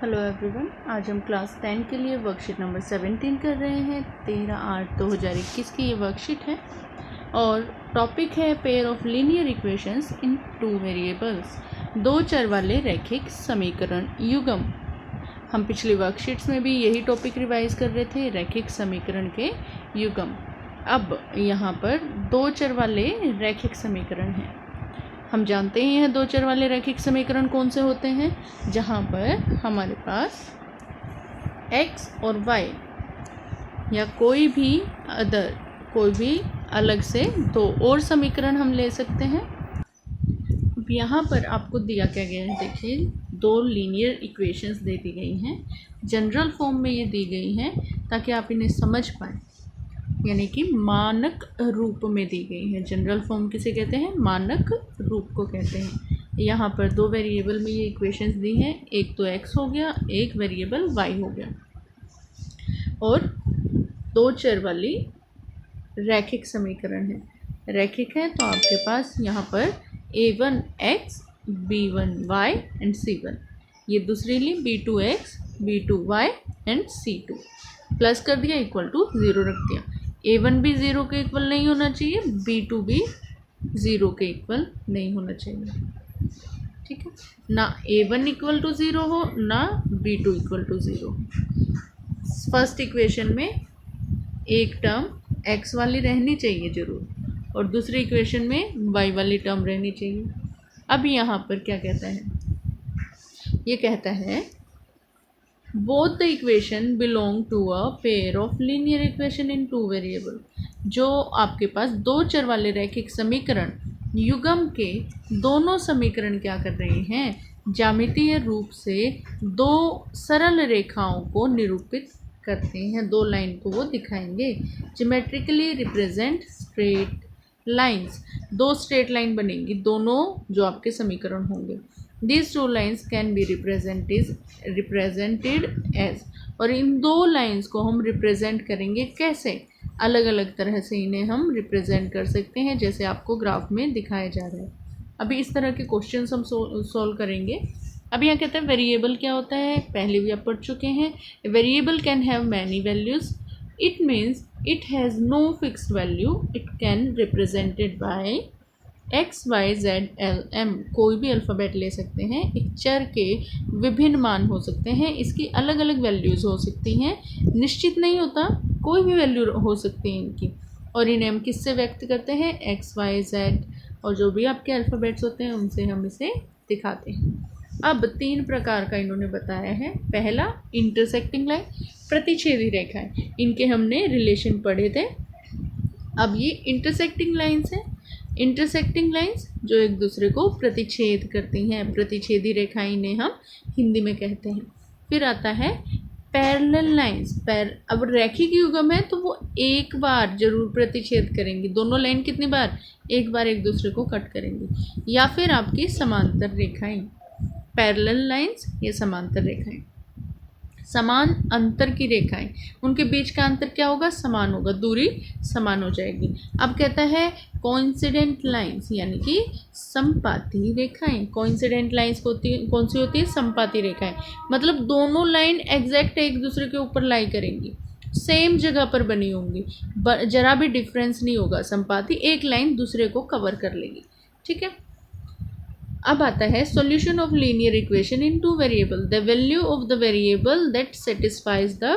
Hello everyone, आज हम class 10 के लिए वर्कशीट नंबर 17 कर रहे हैं। 13/8/2021 की ये वर्कशीट है और टॉपिक है pair of linear equations in two variables, दो चर वाले रैखिक समीकरण युग्म। हम पिछली वर्कशीट्स में भी यही टॉपिक रिवाइज कर रहे थे, रैखिक समीकरण के युग्म। अब यहाँ पर दो चर वाले रैखिक समीकरण हैं। हम जानते ही हैं दो चर वाले रैखिक समीकरण कौन से होते हैं, जहाँ पर हमारे पास x और y या कोई भी अलग से दो और समीकरण हम ले सकते हैं। अब यहाँ पर आपको दिया क्या गया है, देखिए दो लीनियर इक्वेशंस दे दी गई हैं, जनरल फॉर्म में ये दी गई हैं ताकि आप इन्हें समझ पाएँ, यानी कि मानक रूप में दी गई है। जनरल फॉर्म किसे कहते हैं, मानक रूप को कहते हैं। यहाँ पर दो वेरिएबल में ये इक्वेशंस दी हैं, एक तो x हो गया, एक वेरिएबल y हो गया, और दो चर वाली रैखिक समीकरण है। रैखिक है तो आपके पास यहाँ पर a1x b1y एंड c1, ये दूसरी ली b2x b2y and c2, plus कर दिया, इक्वल टू 0 रख दिया। a1 भी 0 के इक्वल नहीं होना चाहिए, b2 भी 0 के इक्वल नहीं होना चाहिए, ठीक है ना। a1 इक्वल टू 0 हो ना b2 equal to 0। First equation में एक टर्म x वाली रहनी चाहिए ज़रूर, और दूसरी इक्वेशन में y वाली टर्म रहनी चाहिए। अब यहाँ पर क्या कहता है, ये कहता है both the equation belong to a pair of linear equation in two variable। जो आपके पास दो चर वाले रैखिक समीकरण युग्म के दोनों समीकरण क्या कर रहे हैं, ज्यामितीय रूप से दो सरल रेखाओं को निरूपित करते हैं, दो लाइन को वो दिखाएंगे। ज्योमेट्रिकली रिप्रेजेंट स्ट्रेट लाइंस, दो स्ट्रेट लाइन बनेंगी दोनों जो आपके समीकरण होंगे। These two lines can be represented as, और इन दो लाइंस को हम रिप्रेजेंट करेंगे कैसे, अलग अलग तरह से इन्हें हम रिप्रेजेंट कर सकते हैं, जैसे आपको ग्राफ में दिखाया जा रहा है। अभी इस तरह के क्वेश्चंस हम सॉल्व करेंगे। अब यहाँ कहते हैं वेरिएबल क्या होता है, पहले भी आप पढ़ चुके हैं। Variable can have many values, it means it has no fixed value, it can represented by x y z l m, कोई भी अल्फ़ाबेट ले सकते हैं। एक चर के विभिन्न मान हो सकते हैं, इसकी अलग अलग वैल्यूज़ हो सकती हैं, निश्चित नहीं होता, कोई भी वैल्यू हो सकती है इनकी। और इन्हें हम किससे व्यक्त करते हैं, x y z, और जो भी आपके अल्फ़ाबेट्स होते हैं उनसे हम इसे दिखाते हैं। अब तीन प्रकार का इन्होंने बताया है। पहला इंटरसेक्टिंग लाइन, प्रतिच्छेदी रेखाएं, इनके हमने रिलेशन पढ़े थे। अब ये इंटरसेक्टिंग लाइन्स हैं, इंटरसेक्टिंग लाइंस जो एक दूसरे को प्रतिच्छेद करती हैं, प्रतिच्छेदी रेखाएं इन्हें हम हिंदी में कहते हैं। फिर आता है पैरेलल लाइंस, अब रैखिक युग्म है तो वो एक बार जरूर प्रतिच्छेद करेंगी, दोनों लाइन कितनी बार, एक बार एक दूसरे को कट करेंगी। या फिर आपकी समांतर रेखाएं, पैरेलल लाइंस या समांतर रेखाएं। समान अंतर की रेखाएं, उनके बीच का अंतर क्या होगा, समान होगा, दूरी समान हो जाएगी। अब कहता है कोइंसिडेंट लाइंस, यानी कि संपाती रेखाएं। कोइंसिडेंट लाइंस कौन सी होती है, संपाती रेखाएं, मतलब दोनों लाइन एग्जैक्ट एक दूसरे के ऊपर लाई करेंगी, सेम जगह पर बनी होंगी, जरा भी डिफरेंस नहीं होगा, संपाती एक लाइन दूसरे को कवर कर लेगी, ठीक है। अब आता है solution of linear equation in two variable, the value of the variable that satisfies the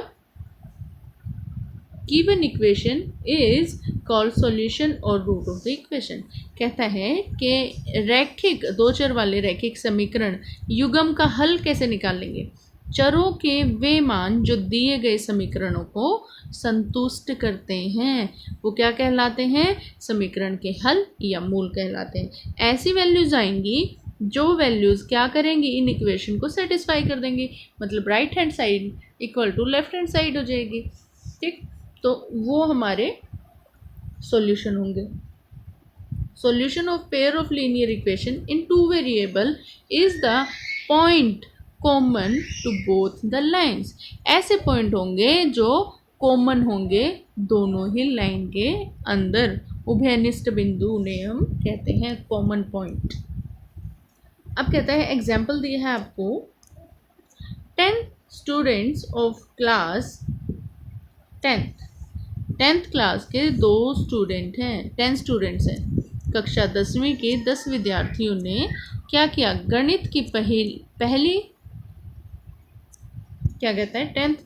given equation is called solution और रूट ऑफ द इक्वेशन। कहता है कि रैखिक दो चर वाले रैखिक समीकरण युग्म का हल कैसे निकालेंगे, चरों के वे मान जो दिए गए समीकरणों को संतुष्ट करते हैं, वो क्या कहलाते हैं, समीकरण के हल या मूल कहलाते हैं। ऐसी वैल्यूज आएंगी जो वैल्यूज़ क्या करेंगी, इन इक्वेशन को सेटिस्फाई कर देंगी, मतलब right hand side equal to left hand side हो जाएगी, ठीक। तो वो हमारे सॉल्यूशन होंगे। Solution of pair of linear equation in two variable is the point common to both the lines. ऐसे पॉइंट होंगे जो कॉमन होंगे दोनों ही लाइन के अंदर, उभयनिष्ठ बिंदु उन्हें हम कहते हैं कॉमन पॉइंट। अब कहता है एग्जाम्पल दिया है आपको, 10 students of class 10th class के 2 स्टूडेंट हैं, 10 स्टूडेंट्स हैं। कक्षा 10वीं के 10 विद्यार्थियों ने क्या किया, गणित की पहली क्या कहता है 10th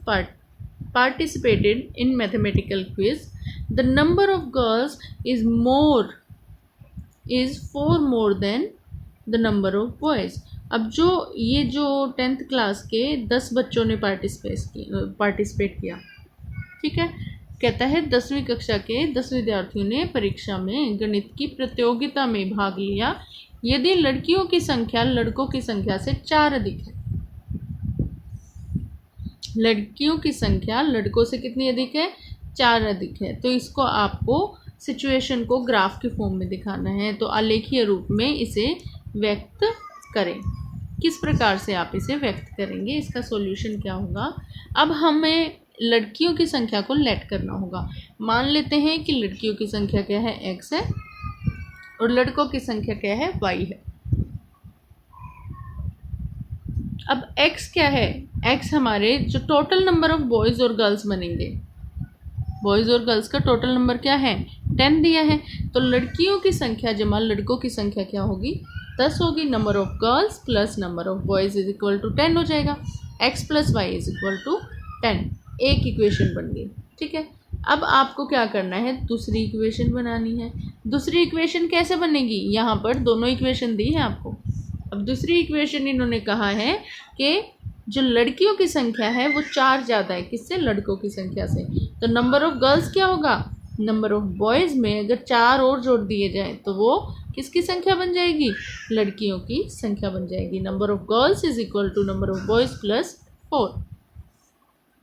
participated in mathematical quiz. The number of girls is 4 more than the number of boys. अब जो 10th क्लास के 10 बच्चों ने पार्टिसिपेट किया, ठीक है। कहता है 10वीं कक्षा के 10 विद्यार्थियों ने परीक्षा में गणित की प्रतियोगिता में भाग लिया यदि लड़कियों की संख्या लड़कों की संख्या से 4 अधिक है। लड़कियों की संख्या लड़कों से कितनी अधिक है, 4 अधिक है। तो इसको आपको सिचुएशन को ग्राफ के फॉर्म में दिखाना है, तो आलेखीय रूप में इसे व्यक्त करें। किस प्रकार से आप इसे व्यक्त करेंगे, इसका सॉल्यूशन क्या होगा। अब हमें लड़कियों की संख्या को लेट करना होगा। मान लेते हैं कि लड़कियों की संख्या क्या है, x है, और लड़कों की संख्या क्या है, y है। अब x क्या है, x हमारे जो टोटल नंबर ऑफ बॉयज़ और गर्ल्स बनेंगे, बॉयज़ और गर्ल्स का टोटल नंबर क्या है, 10 दिया है। तो लड़कियों की संख्या जमा लड़कों की संख्या क्या होगी, 10 होगी। Number of girls plus number of boys is equal to 10 हो जाएगा। x plus y is equal to 10, एक इक्वेशन बन गई, ठीक है। अब आपको क्या करना है, दूसरी इक्वेशन बनानी है। दूसरी इक्वेशन कैसे बनेगी, यहाँ पर दोनों इक्वेशन दी है आपको। अब दूसरी इक्वेशन इन्होंने कहा है कि जो लड़कियों की संख्या है वो 4 ज़्यादा है, किससे, लड़कों की संख्या से। तो नंबर ऑफ गर्ल्स क्या होगा, नंबर ऑफ बॉयज़ में अगर 4 और जोड़ दिए जाए तो वो किसकी संख्या बन जाएगी, लड़कियों की संख्या बन जाएगी। Number of girls is equal to number of boys plus 4,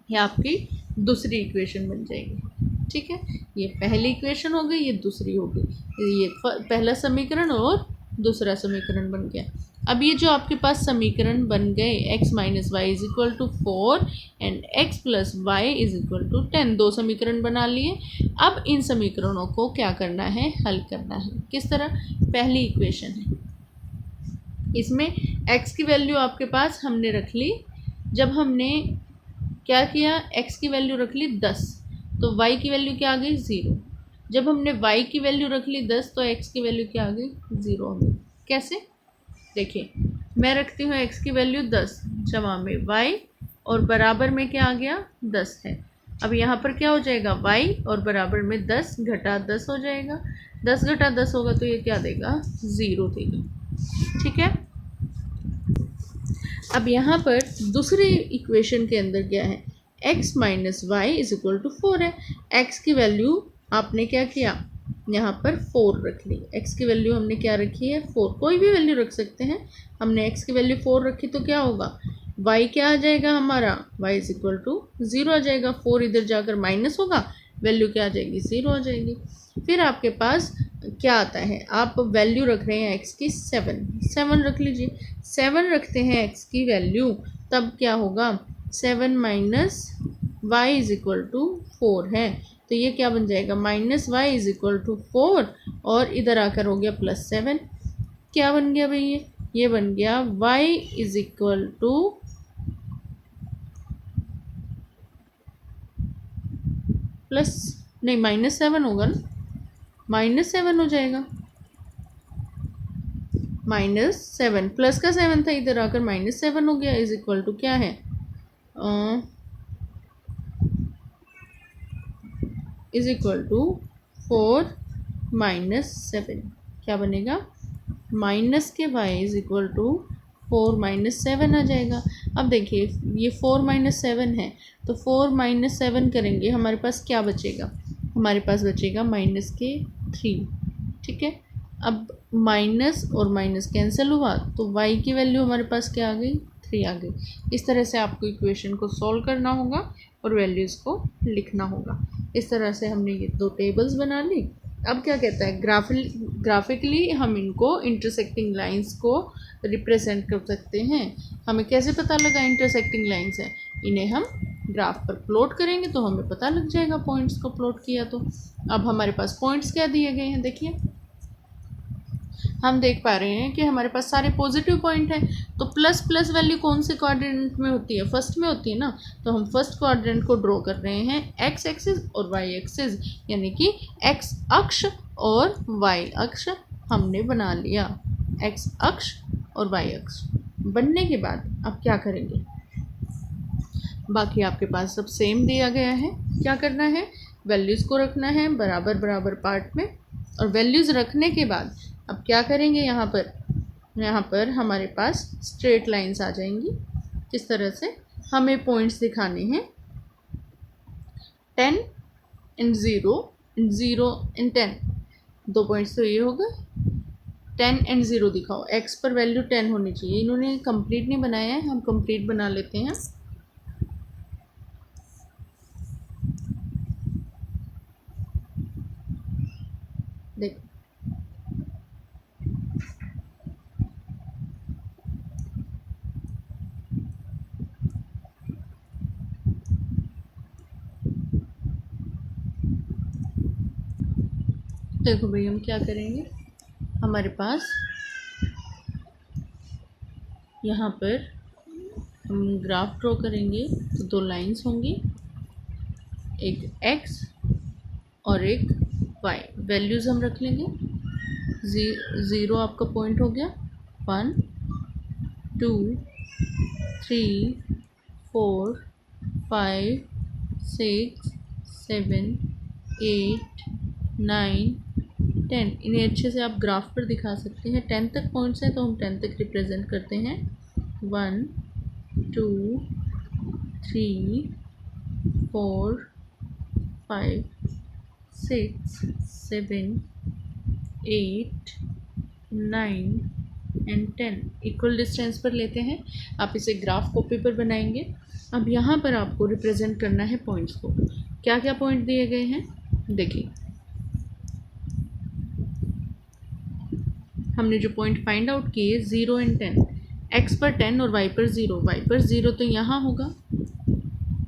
ये आपकी दूसरी इक्वेशन बन जाएगी, ठीक है। ये पहली इक्वेशन हो गई, ये दूसरी हो गई। ये पहला समीकरण और दूसरा समीकरण बन गया। अब ये जो आपके पास समीकरण बन गए, x minus y is equal to 4 and x plus y is equal to 10, 2 समीकरण बना लिए। अब इन समीकरणों को क्या करना है, हल करना है। किस तरह, पहली इक्वेशन है, इसमें x की वैल्यू आपके पास हमने रख ली। जब हमने क्या किया, x की वैल्यू रख ली 10, तो y की वैल्यू क्या आ गई, 0। जब हमने y की वैल्यू रख ली 10, तो x की वैल्यू क्या आ गई, 0 आ गई। कैसे, देखिए मैं रखती हूँ x की वैल्यू 10 जमा में y, और बराबर में क्या आ गया, 10 है। अब यहाँ पर क्या हो जाएगा, y और बराबर में 10 घटा 10 हो जाएगा। 10 घटा 10 होगा तो ये क्या देगा, 0 देगा, ठीक है। अब यहाँ पर दूसरी इक्वेशन के अंदर क्या है, x minus y is equal to 4 है। x की वैल्यू आपने क्या किया, यहाँ पर 4 रख ली। x की वैल्यू हमने क्या रखी है, 4, कोई भी वैल्यू रख सकते हैं। हमने x की वैल्यू 4 रखी तो क्या होगा, y क्या आ जाएगा हमारा, y इज इक्वल टू 0 आ जाएगा। 4 इधर जाकर माइनस होगा, वैल्यू क्या आ जाएगी, 0 आ जाएगी। फिर आपके पास क्या आता है, आप वैल्यू रख रहे हैं x की 7 रख लीजिए। 7 रखते हैं x की वैल्यू, तब क्या होगा, 7 minus y is equal to 4 है, तो ये क्या बन जाएगा, minus y is equal to 4, और इधर आकर हो गया प्लस 7। क्या बन गया भाई, ये बन गया y is equal two plus, नहीं माइनस 7 होगा ना, माइनस 7 हो जाएगा। -7 प्लस का 7 था, इधर आकर -7 हो गया, इज इक्वल टू क्या है, इज इक्वल टू 4 माइनस 7, क्या बनेगा, माइनस के y is equal to 4 minus 7 आ जाएगा। अब देखिए ये 4 माइनस 7 है, तो 4 माइनस 7 करेंगे, हमारे पास क्या बचेगा, हमारे पास बचेगा माइनस के 3, ठीक है। अब माइनस और माइनस कैंसिल हुआ, तो y की वैल्यू हमारे पास क्या आ गई, 3 आ गई। इस तरह से आपको इक्वेशन को सॉल्व करना होगा और वैल्यूज़ को लिखना होगा। इस तरह से हमने ये 2 टेबल्स बना ली। अब क्या कहता है, ग्राफिकली हम इनको इंटरसेक्टिंग लाइंस को रिप्रेजेंट कर सकते हैं। हमें कैसे पता लगा इंटरसेक्टिंग लाइंस है, इन्हें हम ग्राफ पर प्लॉट करेंगे तो हमें पता लग जाएगा, पॉइंट्स को प्लॉट किया तो। अब हमारे पास पॉइंट्स क्या दिए गए हैं, देखिए हम देख पा रहे हैं कि हमारे पास सारे पॉजिटिव पॉइंट हैं, तो प्लस प्लस वैल्यू कौन से क्वाड्रेंट में होती है, फर्स्ट में होती है ना। तो हम फर्स्ट क्वाड्रेंट को ड्रॉ कर रहे हैं, एक्स एक्सिस और वाई एक्सिस, यानी कि एक्स अक्ष और वाई अक्ष हमने बना लिया। एक्स अक्ष और वाई अक्ष बनने के बाद अब क्या करेंगे, बाकी आपके पास सब सेम दिया गया है। क्या करना है, वैल्यूज़ को रखना है बराबर बराबर पार्ट में, और वैल्यूज़ रखने के बाद अब क्या करेंगे, यहाँ पर हमारे पास स्ट्रेट लाइंस आ जाएंगी। किस तरह से हमें पॉइंट्स दिखाने हैं, 10 and 0 and 0 and 10, 2 पॉइंट्स तो ये हो गए। 10 and 0 दिखाओ, x पर वैल्यू 10 होनी चाहिए। इन्होंने कंप्लीट नहीं बनाया है, हम कंप्लीट बना लेते हैं। देखो देखो भाई, हम क्या करेंगे, हमारे पास यहाँ पर हम ग्राफ ड्रॉ करेंगे तो 2 लाइंस होंगी, एक x और एक y। वैल्यूज़ हम रख लेंगे, 0 आपका पॉइंट हो गया, 1 2 3 4 5 6 7 8 9 10। इन्हें अच्छे से आप ग्राफ पर दिखा सकते हैं। 10 तक पॉइंट्स हैं तो हम 10 तक रिप्रेजेंट करते हैं, 1 2 3 4 5 6 7 8 9 एंड 10 इक्वल डिस्टेंस पर लेते हैं। आप इसे ग्राफ कॉपी पर बनाएंगे। अब यहाँ पर आपको रिप्रेजेंट करना है पॉइंट्स को। क्या क्या पॉइंट दिए गए हैं देखिए, हमने जो पॉइंट फाइंड आउट किए 0 and 10, x पर 10 और y पर 0। y पर 0 तो यहाँ होगा,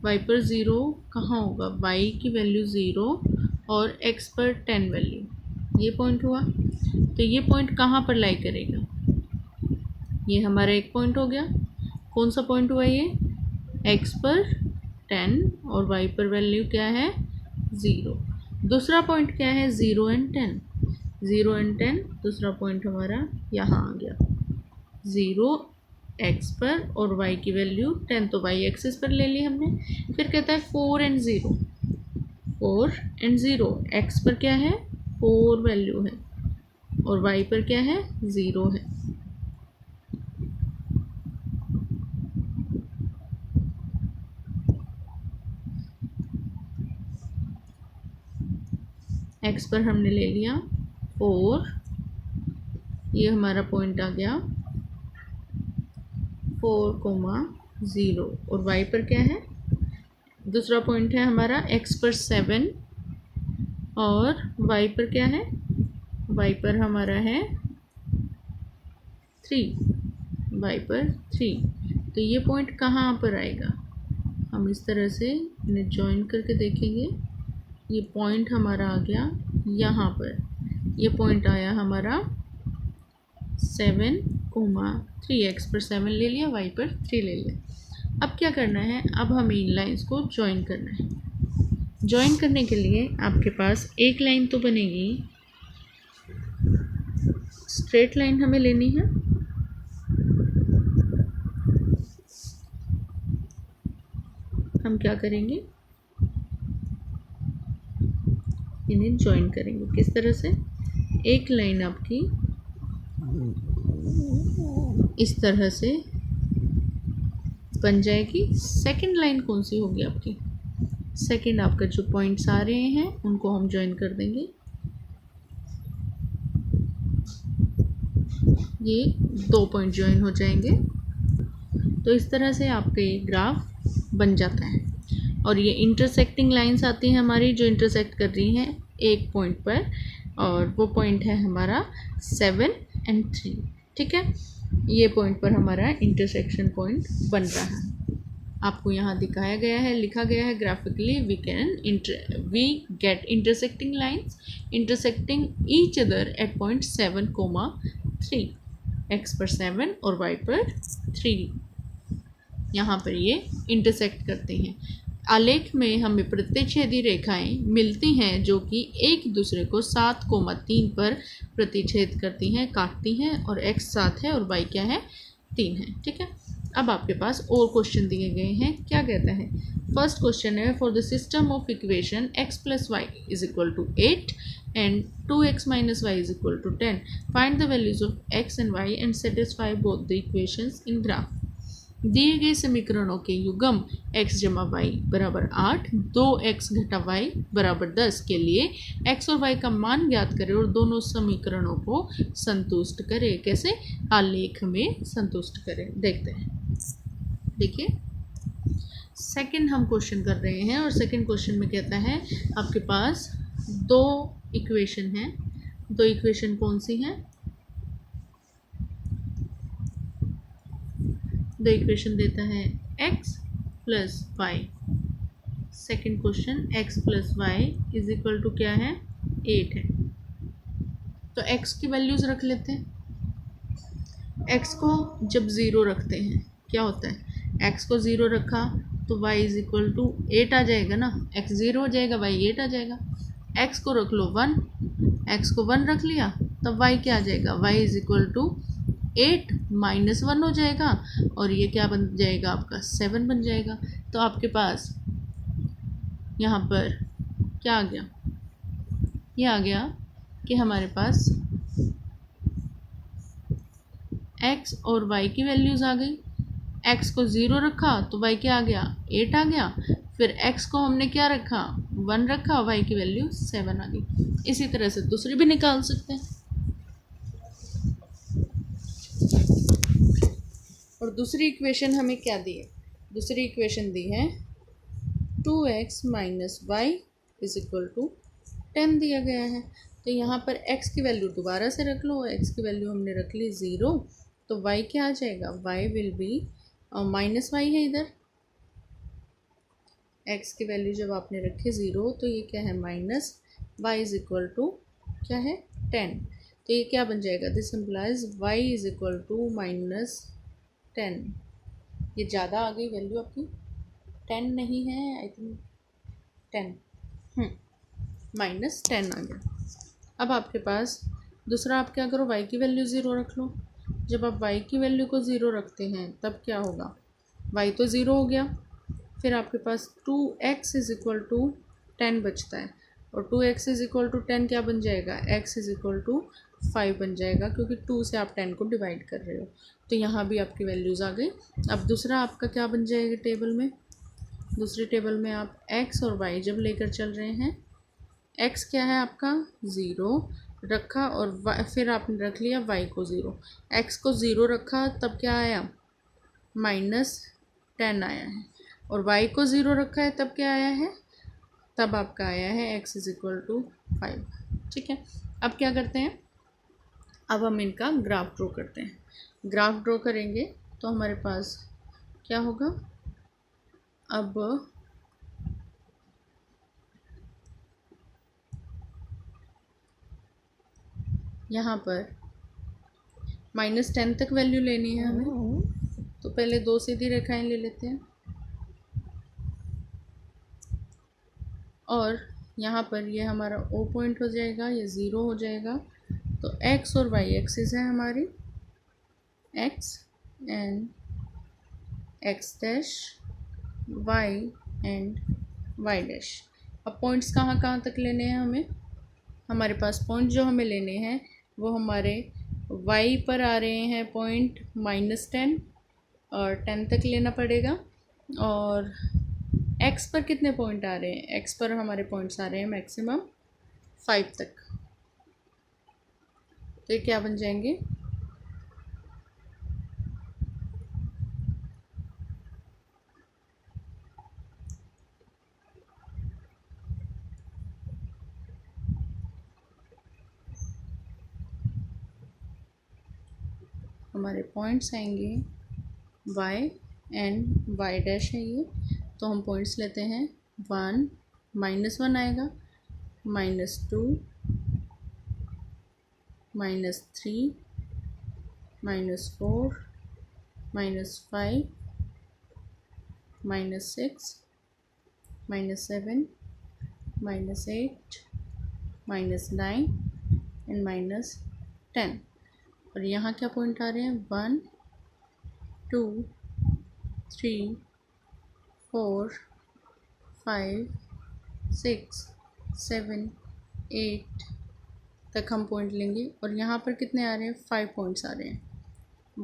y पर 0 कहाँ होगा, y की वैल्यू 0 और x पर 10 वैल्यू, ये पॉइंट हुआ। तो ये पॉइंट कहाँ पर लाई करेगा, ये हमारा एक पॉइंट हो गया। कौन सा पॉइंट हुआ ये, x पर 10 और y पर वैल्यू क्या है 0। दूसरा पॉइंट क्या है 0 and 10, 0 and 10 दूसरा पॉइंट हमारा यहाँ आ गया, 0 x पर और y की वैल्यू 10, तो y एक्सिस पर ले ली हमने। फिर कहता है 4 and 0, 4 and 0, x पर क्या है 4 वैल्यू है और y पर क्या है 0 है। x पर हमने ले लिया 4, ये हमारा पॉइंट आ गया 4,0 और y पर क्या है, दूसरा पॉइंट है हमारा x पर 7 और y पर क्या है, y पर हमारा है 3, y पर 3। तो ये पॉइंट कहाँ पर आएगा, हम इस तरह से इन्हें जॉइन करके देखेंगे। ये पॉइंट हमारा आ गया यहाँ पर, ये पॉइंट आया हमारा 7,3, x पर 7 ले लिया, y पर 3 ले लिया। अब क्या करना है, अब हमें इन लाइंस को जॉइन करना है। जॉइन करने के लिए आपके पास एक लाइन तो बनेगी, स्ट्रेट लाइन हमें लेनी है। हम क्या करेंगे, इन्हें जॉइन करेंगे। किस तरह से, एक लाइन आपकी इस तरह से बन जाएगी। सेकंड लाइन कौन सी होगी आपकी, सेकंड आपका जो पॉइंट्स आ रहे हैं उनको हम जॉइन कर देंगे। ये 2 पॉइंट जॉइन हो जाएंगे। तो इस तरह से आपका ये ग्राफ बन जाता है। और ये इंटरसेक्टिंग लाइंस आती हैं हमारी, जो इंटरसेक्ट कर रही हैं एक पॉइंट पर, और वो पॉइंट है हमारा 7 and 3। ठीक है, ये पॉइंट पर हमारा इंटरसेक्शन पॉइंट बन रहा है। आपको यहाँ दिखाया गया है, लिखा गया है graphically, we get intersecting lines intersecting each other at point 7, 3, x पर 7 और y पर 3। यहाँ पर ये इंटरसेक्ट करते हैं। आलेख में हमें प्रतिच्छेदी रेखाएं मिलती हैं जो कि एक दूसरे को 7,3 पर प्रतिच्छेद करती हैं, काटती हैं, और x 7 है और y क्या है 3 है। ठीक है, अब आपके पास और क्वेश्चन दिए गए हैं। क्या कहता है? फर्स्ट क्वेश्चन है, for the system of equation x plus y is equal to 8 and 2x minus y is equal to 10, find the values of x and y and satisfy both the equations in graph. दिए गए समीकरणों के युग्म x जमा Y बराबर 8, 2x घटा y बराबर 10 के लिए x और y का मान ज्ञात करें और दोनों समीकरणों को संतुष्ट करें। कैसे? आलेख में संतुष्ट करें। देखते हैं। देखिए, सेकंड हम क्वेश्चन कर रहे हैं और सेकंड क्वेश्चन में कहता है आपके पास दो इक्वेशन हैं। दो इक्वेशन कौन सी हैं? दो इक्वेशन देता है x plus y. Second question x plus y is equal to क्या है 8 है। तो x की वैल्यूज रख लेते हैं। x को जब ज़ीरो रखते हैं क्या होता है? x को ज़ीरो रखा तो y इज इक्वल टू 8 आ जाएगा ना। x ज़ीरो हो जाएगा, y 8 आ जाएगा। x को रख लो 1, x को 1 रख लिया तब y क्या आ जाएगा? y is equal to 8 minus 1 हो जाएगा और ये क्या बन जाएगा आपका 7 बन जाएगा। तो आपके पास यहाँ पर क्या आ गया? ये आ गया कि हमारे पास x और y की वैल्यूज़ आ गई। x को 0 रखा तो y क्या आ गया 8 आ गया। फिर x को हमने क्या रखा 1 रखा, y की वैल्यू 7 आ गई। इसी तरह से दूसरी भी निकाल सकते हैं। और दूसरी इक्वेशन हमें क्या दी है? दूसरी इक्वेशन दी है 2x minus y is equal to 10 दिया गया है। तो यहाँ पर x की वैल्यू दोबारा से रख लो। x की वैल्यू हमने रख ली 0, तो y क्या आ जाएगा? y will be minus y है इधर। x की वैल्यू जब आपने रखी 0 तो ये क्या है minus y is equal to क्या है 10। तो ये क्या बन जाएगा? This implies y is equal to minus 10। ये ज़्यादा आ गई वैल्यू आपकी, 10 नहीं है, आई थिंक 10 माइनस 10 आ गया। अब आपके पास दूसरा आप क्या करो, y की वैल्यू 0 रख लो। जब आप y की वैल्यू को 0 रखते हैं तब क्या होगा? y तो 0 हो गया, फिर आपके पास 2x इज इक्वल टू 10 बचता है और 2x इज इक्वल टू 10 क्या बन जाएगा? x इज इक्वल टू 5 बन जाएगा, क्योंकि 2 से आप 10 को डिवाइड कर रहे हो। तो यहाँ भी आपकी वैल्यूज़ आ गई। अब दूसरा आपका क्या बन जाएगा टेबल में? दूसरी टेबल में आप x और y जब लेकर चल रहे हैं, x क्या है आपका 0 रखा और फिर आपने रख लिया y को 0। x को 0 रखा तब क्या आया? माइनस 10 आया है। और y को 0 रखा है तब क्या आया है? तब आपका आया है x इज इक्वल टू 5। ठीक है, अब क्या करते हैं? अब हम इनका ग्राफ ड्रॉ करते हैं। ग्राफ ड्रॉ करेंगे तो हमारे पास क्या होगा? अब यहाँ पर -10 तक वैल्यू लेनी है हमें, तो पहले दो सीधी रेखाएं ले लेते हैं और यहाँ पर ये हमारा O पॉइंट हो जाएगा, ये 0 हो जाएगा। तो x और y एक्सिस है हमारी, x and x dash, y and y dash. अब पॉइंट्स कहाँ कहाँ तक लेने हैं हमें? हमारे पास पॉइंट जो हमें लेने हैं वो हमारे y पर आ रहे हैं पॉइंट -10 और 10 तक लेना पड़ेगा। और x पर कितने पॉइंट आ रहे हैं? x पर हमारे पॉइंट्स आ रहे हैं मैक्सिमम 5 तक। तो ये क्या बन जाएंगे? हमारे पॉइंट्स आएंगे y एंड y डैश है ये, तो हम पॉइंट्स लेते हैं 1, -1 आएगा, -2, -3, -4 -5 -6 -7 -8 -9 एंड -10। और यहाँ क्या पॉइंट आ रहे हैं? 1 2 3 4 5 6 7 8 तक हम पॉइंट लेंगे। और यहाँ पर कितने आ रहे हैं? 5 पॉइंट्स आ रहे हैं।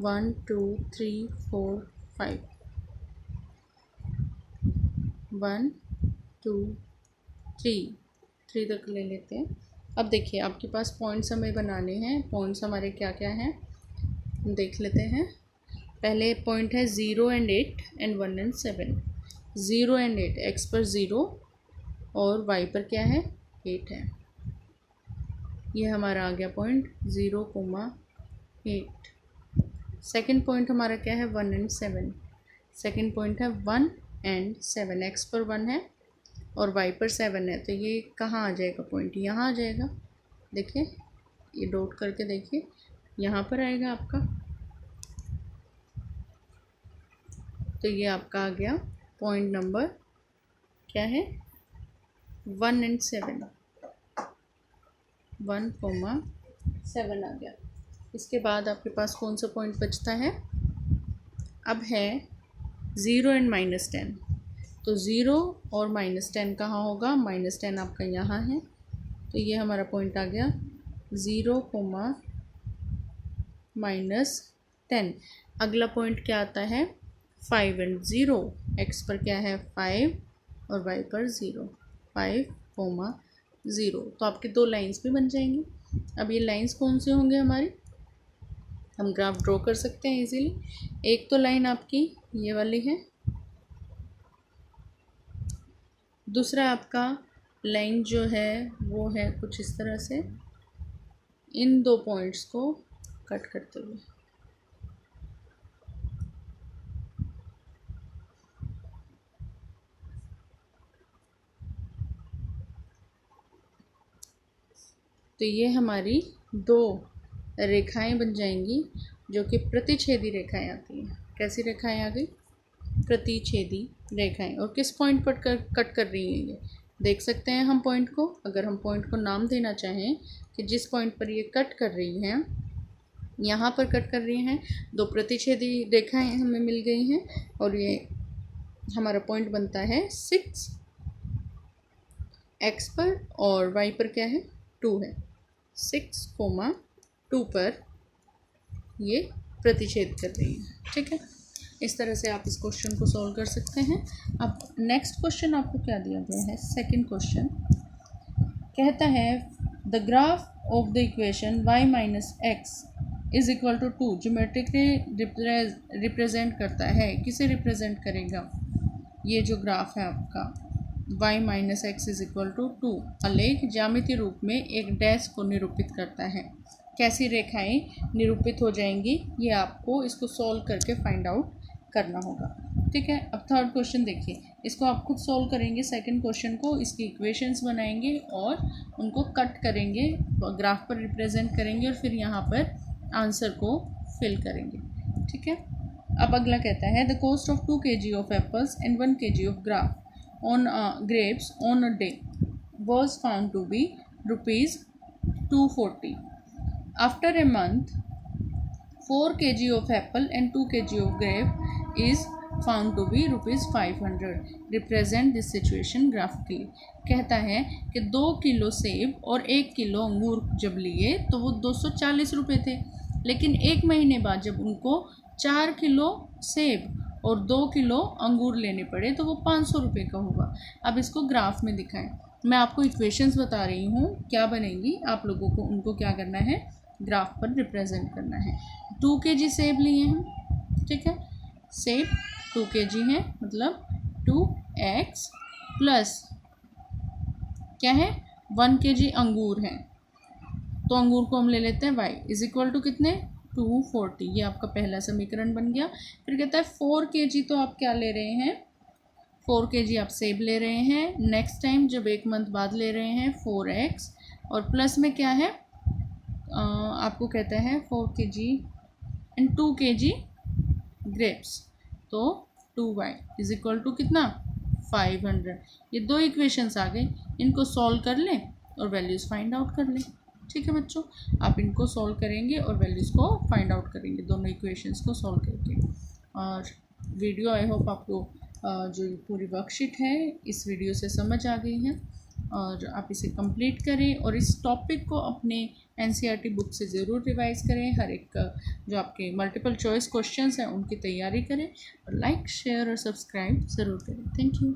1 2 3 4 5 1 2 3 तक ले लेते हैं। अब देखिए आपके पास पॉइंट्स हमें बनाने हैं। पॉइंट्स हमारे क्या क्या हैं देख लेते हैं। पहले पॉइंट है 0 and 8 and 1 and 7। 0 and 8, x पर 0 और वाई पर क्या है? 8 है। ये हमारा आ गया पॉइंट 0,8। सेकंड पॉइंट हमारा क्या है? 1 एंड 7। सेकंड पॉइंट है 1 एंड 7, एक्स पर 1 है और वाई पर 7 है। तो ये कहाँ आ जाएगा पॉइंट? यहाँ आ जाएगा। देखिए ये डॉट करके देखिए, यहाँ पर आएगा आपका। तो ये आपका आ गया पॉइंट नंबर क्या है? 1 एंड 7, 1,7 आ गया। इसके बाद आपके पास कौन सा पॉइंट बचता है? अब है 0 एंड -10। तो 0 और -10 कहाँ होगा? -10 आपका यहाँ है। तो ये हमारा पॉइंट आ गया 0,-10। अगला पॉइंट क्या आता है? 5 एंड 0। एक्स पर क्या है? 5 और वाई पर 0, 5,0। तो आपके 2 लाइंस भी बन जाएंगी। अब ये लाइंस कौन से होंगे हमारी? हम ग्राफ ड्रॉ कर सकते हैं इजीली। एक तो लाइन आपकी ये वाली है, दूसरा आपका लाइन जो है वो है कुछ इस तरह से, इन 2 पॉइंट्स को कट करते हुए। तो ये हमारी 2 रेखाएं बन जाएंगी जो कि प्रतिच्छेदी रेखाएं आती हैं। कैसी रेखाएं आ गई? प्रतिच्छेदी रेखाएं। और किस पॉइंट पर कट कर रही हैं? ये देख सकते हैं हम पॉइंट को। अगर हम पॉइंट को नाम देना चाहें कि जिस पॉइंट पर ये कट कर रही हैं, यहाँ पर कट कर रही हैं, 2 प्रतिच्छेदी रेखाएं हमें मिल गई हैं और ये हमारा पॉइंट बनता है 6 एक्स पर और वाई पर क्या है? 2 है। 6,2 पर ये प्रतिच्छेद कर रही है। ठीक है, इस तरह से आप इस क्वेश्चन को सॉल्व कर सकते हैं। अब नेक्स्ट क्वेश्चन आपको क्या दिया गया है? सेकंड क्वेश्चन कहता है the graph of the equation y minus x is equal to 2 geometrically represent करता है। किसे रिप्रेजेंट करेगा? ये जो ग्राफ है आपका y minus x is equal to 2 आलेख ज्यामितीय रूप में एक डैश को निरूपित करता है। कैसी रेखाएं निरूपित हो जाएंगी? ये आपको इसको सॉल्व करके फाइंड आउट करना होगा। ठीक है, अब थर्ड क्वेश्चन देखिए, इसको आप खुद सॉल्व करेंगे। सेकंड क्वेश्चन को इसकी इक्वेशंस बनाएंगे और उनको कट करेंगे, ग्राफ पर रिप्रेजेंट करेंगे और फिर यहाँ पर आंसर को फिल करेंगे। ठीक है, अब अगला कहता है the cost of 2 kg of apples and 1 kg of grapes on a day was found to be rupees 240. After a month, 4 kg of apple and 2 kg of grape is found to be rupees 500. Represent this situation graphically. कहता है कि 2 kilo सेब और 1 kilo अंगूर जब लिए तो वो 240 रुपये थे, लेकिन 1 महीने बाद जब उनको 4 किलो सेब और 2 किलो अंगूर लेने पड़े तो वो 500 रुपये का होगा। अब इसको ग्राफ में दिखाएं। मैं आपको इक्वेशंस बता रही हूँ क्या बनेंगी, आप लोगों को उनको क्या करना है? ग्राफ पर रिप्रेजेंट करना है। 2 kg सेब लिए हैं। ठीक है, सेब 2 kg है, मतलब 2x प्लस क्या है? 1 kg अंगूर है। तो अंगूर को हम ले लेते हैं y इज इक्वल टू कितने? 240। ये आपका पहला समीकरण बन गया। फिर कहता है 4 kg तो आप क्या ले रहे हैं? 4 kg आप सेब ले रहे हैं। नेक्स्ट टाइम जब 1 मंथ बाद ले रहे हैं 4x और प्लस में क्या है? आपको कहता है 4 kg एंड 2 kg ग्रेप्स। तो 2y इज इक्वल टू कितना 500। ये दो इक्वेशंस आ गए, इनको सॉल्व कर लें और वैल्यूज़ फाइंड आउट कर लें। ठीक है बच्चों, आप इनको सॉल्व करेंगे और वैल्यूज़ को फाइंड आउट करेंगे, दोनों इक्वेशंस को सॉल्व करके। और वीडियो आई होप आपको जो पूरी वर्कशीट है इस वीडियो से समझ आ गई है, और आप इसे कंप्लीट करें और इस टॉपिक को अपने एनसीईआरटी बुक से ज़रूर रिवाइज़ करें। हर एक जो आपके मल्टीपल चॉइस क्वेश्चंस हैं उनकी तैयारी करें, और लाइक शेयर और सब्सक्राइब ज़रूर करें। Thank you.